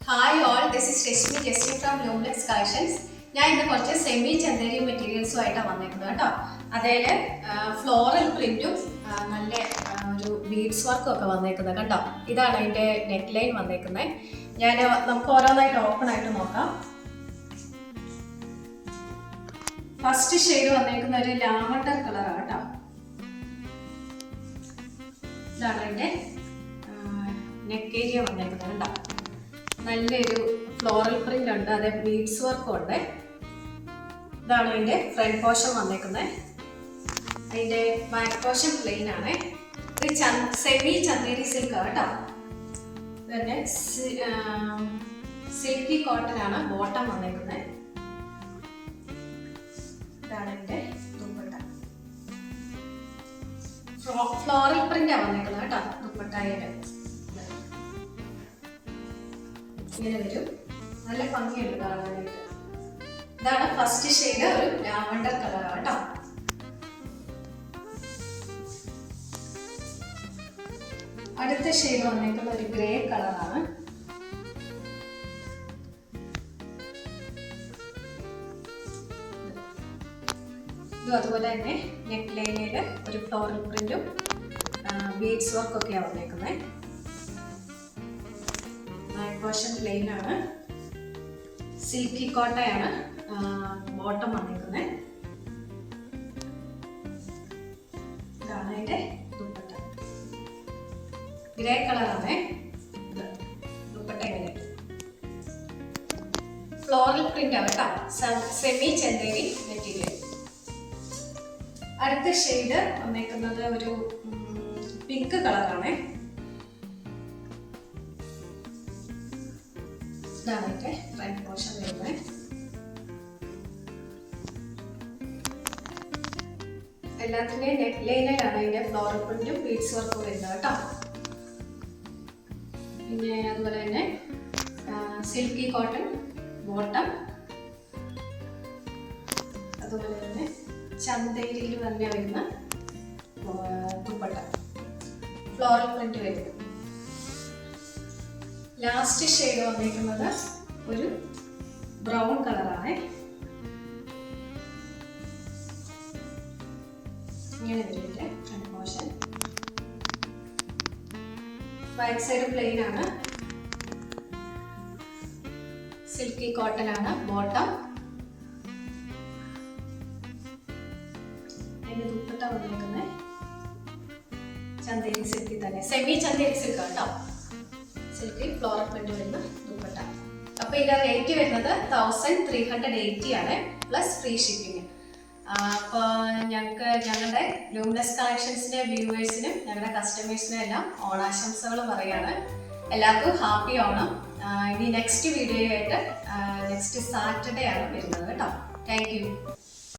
Hi all, this is Reshmi Jesse from Luminous Collections. ഞാൻ ഇന്ന് കുറച്ച് സെമി ചന്ദേരി മെറ്റീരിയൽസുമായിട്ടാണ് വന്നേക്കുന്നത് കേട്ടോ. അതിൽ ഫ്ലോറൽ പ്രിന്റും നല്ല ഒരു ബീഡ്സ് വർക്കും ഒക്കെ വന്നേക്കുന്നത് കേട്ടോ. ഇതാണ് അതിൻ്റെ നെക്ക് ലൈൻ വന്നേക്കുന്നത്. നമുക്ക് ഓരോന്നായിട്ട് ഓപ്പൺ ആയിട്ട് നോക്കാം. ഫസ്റ്റ് ഷെയ്ഡ് വന്നേക്കുന്ന ഒരു ലാവണ്ടർ കളറാണ് കേട്ടോ. ഇതാണ് അതിൻ്റെ നെക്ക് ഏരിയ വന്നേക്കുന്നത് കേട്ടോ. നല്ലൊരു ഫ്ലോറൽ പ്രിന്റ് ഉണ്ട്, അതേ ബീഡ്സ് വർക്കും ഉണ്ട്. ഇതാണ് അതിൻ്റെ ഫ്രണ്ട് പോർഷൻ വന്നേക്കുന്നത്. അതിൻ്റെ ബാക്ക് പോർഷൻ പ്ലെയിൻ ആണ്. ഇത് സെമി ചന്ദേരി സിൽക്ക് കേട്ടോ. പിന്നെ സിൽക്കി കോട്ടൺ ആണ് ബോട്ടം വന്നേക്കുന്നത്. ഇതാണ് അതിൻ്റെ ദുപ്പട്ട. ഫ്ലോറൽ പ്രിന്റാണ് വന്നേക്കുന്നത് കേട്ടോ. ദുപ്പട്ടയുടെ ഇങ്ങനെ വരും, നല്ല ഭംഗിയുണ്ട് കാണാനായിട്ട്. ഇതാണ് ഫസ്റ്റ് ഷെയ്ഡ്, ഒരു ലാവണ്ടർ കളറാണ് കേട്ടോ. അടുത്ത ഷെയ്ഡ് വന്നേക്കുന്ന ഒരു ഗ്രേ കളറാണ്. ഇതും അതുപോലെ തന്നെ നെക്ക് ലൈനിൽ ഒരു ഫ്ലോറൽ പ്രിന്റും ബീഡ്സ് വർക്കും ഒക്കെയാണ് വന്നേക്കുന്നത്. പോർഷൻ പ്ലെയിൻ ആണ്. സിൽക്കി കോട്ടയാണ് ബോട്ടം വന്നിരിക്കുന്നത്. ഇതാണ് അതിന്റെ ദുപ്പട്ട. ഗ്രേ കളറാണ് ദുപ്പട്ട. ഇങ്ങനെ ഫ്ലോറൽ പ്രിന്റ് ആണ് കേട്ടോ. Semi Chanderi material. അടുത്ത ഷെയ്ഡ് വന്നേക്കുന്നത് ഒരു പിങ്ക് കളറാണ്. ഇതാണ് അതിൻ്റെ ഫ്രണ്ട് പോർഷൻ വരുന്നത്. എല്ലാത്തിൻ്റെയും നെക്ക് ലൈനിലാണ് അതിൻ്റെ ഫ്ലോറൽ പ്രിന്റും ബീഡ്സ് വർക്കും വരുന്നത് കേട്ടോ. പിന്നെ അതുപോലെ തന്നെ സിൽക്കി കോട്ടൺ ബോട്ടം, അതുപോലെ തന്നെ ചന്തേരിയിൽ തന്നെ വരുന്ന ദുപ്പട്ട, ഫ്ലോറൽ പ്രിന്റ് വരുന്നത്. ലാസ്റ്റ് ഷെയ്ഡ് വന്നിരിക്കുന്നത് ഒരു ബ്രൗൺ കളറാണ്. ഇങ്ങനെ വരും front portion. Back side plain ആണ്. സിൽക്കി കോട്ടൺ ആണ് ബോട്ടം. അതിന്റെ ദുപ്പട്ട വന്നിരിക്കുന്നത് ചന്ദേരി സിൽക്കി തന്നെ, സെമി ചന്ദേരി സിൽക്ക് കേട്ടോ. സിൽക്കി ഫ്ലോറൽ പ്രിന്റ് വരുന്ന ദുപ്പട്ട. അപ്പോൾ ഇതിന്റെ റേറ്റ് വരുന്നത് 1380 ആണ്, പ്ലസ് ഫ്രീ ഷിപ്പിംഗ്. അപ്പോൾ ഞങ്ങളുടെ ലൂമിനസ് കളക്ഷൻസിന്റെ വ്യൂവേഴ്സിനും ഞങ്ങളുടെ കസ്റ്റമേഴ്സിനും എല്ലാം ഓണാശംസകൾ പറയാണ്. എല്ലാവർക്കും ഹാപ്പി ഓണം. ഇനി നെക്സ്റ്റ് വീഡിയോ ആയിട്ട് നെക്സ്റ്റ് സാറ്റർഡേ ആണ് വരുന്നത് കേട്ടോ. Thank you.